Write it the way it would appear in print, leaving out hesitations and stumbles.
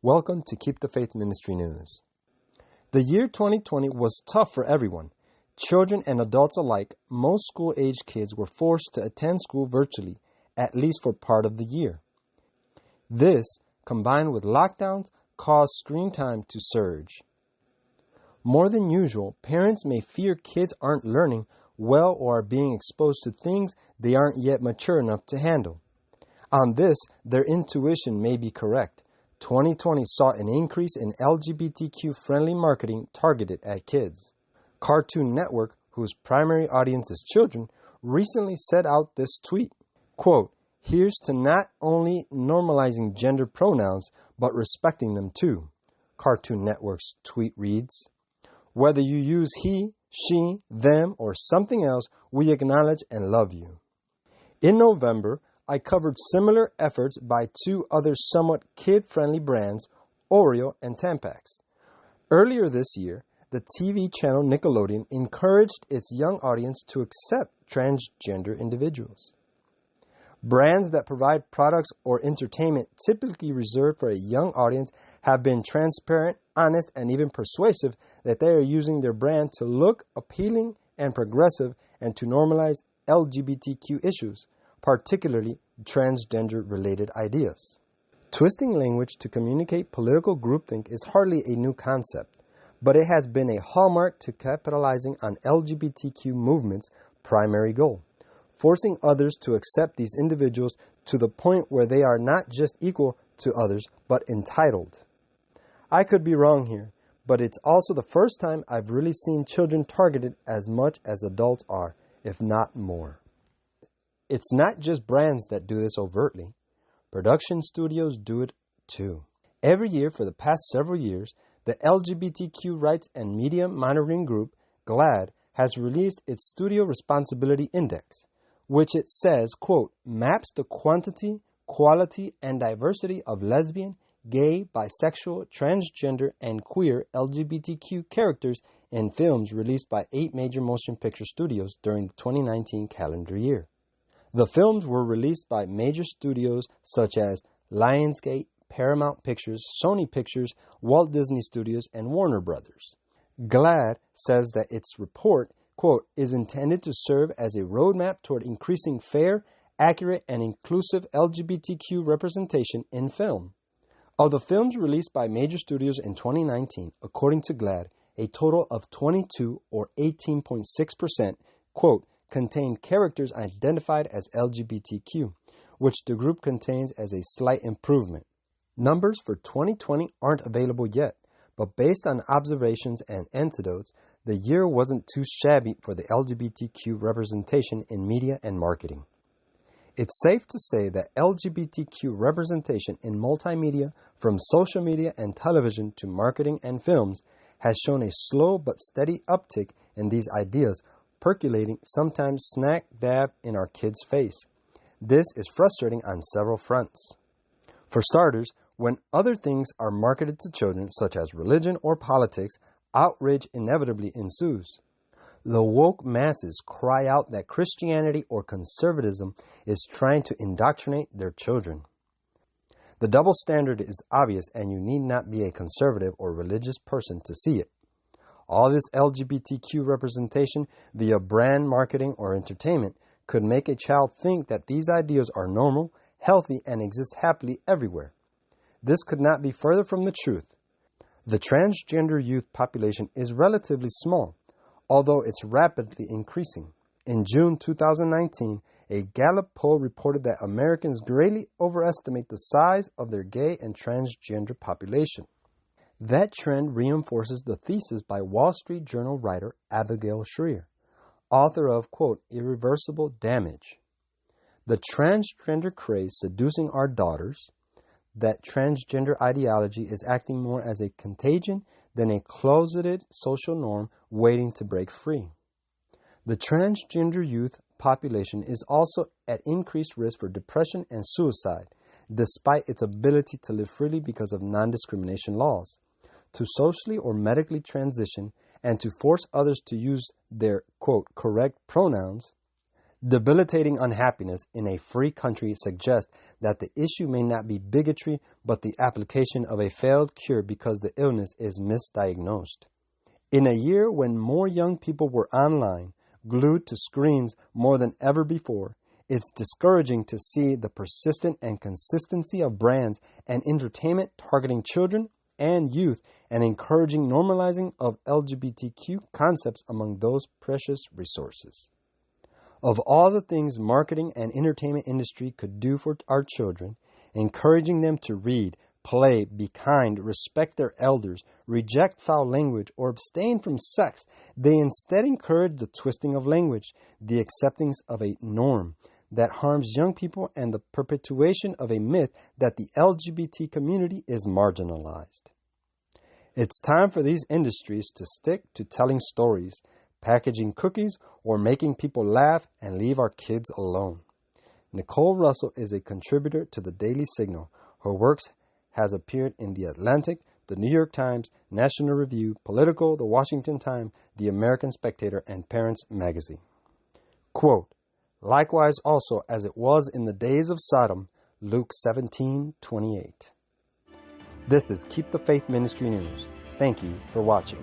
Welcome to Keep the Faith Ministry News. The year 2020 was tough for everyone. Children and adults alike, most school-age kids were forced to attend school virtually, at least for part of the year. This, combined with lockdowns, caused screen time to surge. More than usual, parents may fear kids aren't learning well or are being exposed to things they aren't yet mature enough to handle. On this, their intuition may be correct. 2020 saw an increase in LGBTQ-friendly marketing targeted at kids. Cartoon Network, whose primary audience is children, recently set out this tweet, quote, "Here's to not only normalizing gender pronouns, but respecting them too." Cartoon Network's tweet reads, "Whether you use he, she, them, or something else, we acknowledge and love you." In November, I covered similar efforts by two other somewhat kid-friendly brands, Oreo and Tampax. Earlier this year, the TV channel Nickelodeon encouraged its young audience to accept transgender individuals. Brands that provide products or entertainment typically reserved for a young audience have been transparent, honest, and even persuasive that they are using their brand to look appealing and progressive and to normalize LGBTQ issues, particularly transgender-related ideas. Twisting language to communicate political groupthink is hardly a new concept, but it has been a hallmark to capitalizing on LGBTQ movement's primary goal, forcing others to accept these individuals to the point where they are not just equal to others, but entitled. I could be wrong here, but it's also the first time I've really seen children targeted as much as adults are, if not more. It's not just brands that do this overtly. Production studios do it too. Every year for the past several years, the LGBTQ Rights and Media Monitoring Group, GLAAD, has released its Studio Responsibility Index, which it says, quote, maps the quantity, quality, and diversity of lesbian, gay, bisexual, transgender, and queer LGBTQ characters in films released by 8 major motion picture studios during the 2019 calendar year. The films were released by major studios such as Lionsgate, Paramount Pictures, Sony Pictures, Walt Disney Studios, and Warner Brothers. GLAAD says that its report, quote, is intended to serve as a roadmap toward increasing fair, accurate, and inclusive LGBTQ representation in film. Of the films released by major studios in 2019, according to GLAAD, a total of 22 or 18.6%, quote, contained characters identified as LGBTQ, which the group contains as a slight improvement. Numbers for 2020 aren't available yet, but based on observations and anecdotes, the year wasn't too shabby for the LGBTQ representation in media and marketing. It's safe to say that LGBTQ representation in multimedia, from social media and television to marketing and films, has shown a slow but steady uptick in these ideas, percolating sometimes smack dab in our kids' face. This is frustrating on several fronts. For starters, when other things are marketed to children, such as religion or politics, outrage inevitably ensues. The woke masses cry out that Christianity or conservatism is trying to indoctrinate their children. The double standard is obvious, and you need not be a conservative or religious person to see it. All this LGBTQ representation via brand marketing or entertainment could make a child think that these ideas are normal, healthy, and exist happily everywhere. This could not be further from the truth. The transgender youth population is relatively small, although it's rapidly increasing. In June 2019, a Gallup poll reported that Americans greatly overestimate the size of their gay and transgender population. That trend reinforces the thesis by Wall Street Journal writer Abigail Shrier, author of, quote, Irreversible Damage. The transgender craze seducing our daughters, that transgender ideology is acting more as a contagion than a closeted social norm waiting to break free. The transgender youth population is also at increased risk for depression and suicide, despite its ability to live freely because of non-discrimination laws. To socially or medically transition and to force others to use their, quote, correct pronouns, Debilitating unhappiness in a free country suggests that the issue may not be bigotry, but the application of a failed cure because the illness is misdiagnosed. In a year when more young people were online, glued to screens more than ever before, it's discouraging to see the persistent and consistency of brands and entertainment targeting children and youth and encouraging normalizing of LGBTQ concepts among those precious resources. Of all the things marketing and entertainment industry could do for our children, encouraging them to read, play, be kind, respect their elders, reject foul language, or abstain from sex, they instead encourage the twisting of language, the acceptance of a norm that harms young people, and the perpetuation of a myth that the LGBT community is marginalized. It's time for these industries to stick to telling stories, packaging cookies, or making people laugh and leave our kids alone. Nicole Russell is a contributor to the Daily Signal. Her works has appeared in The Atlantic, The New York Times, National Review, Politico, The Washington Times, The American Spectator, and Parents Magazine. Quote, likewise also as it was in the days of Sodom, Luke 17:28. This is Keep the Faith Ministry News. Thank you for watching.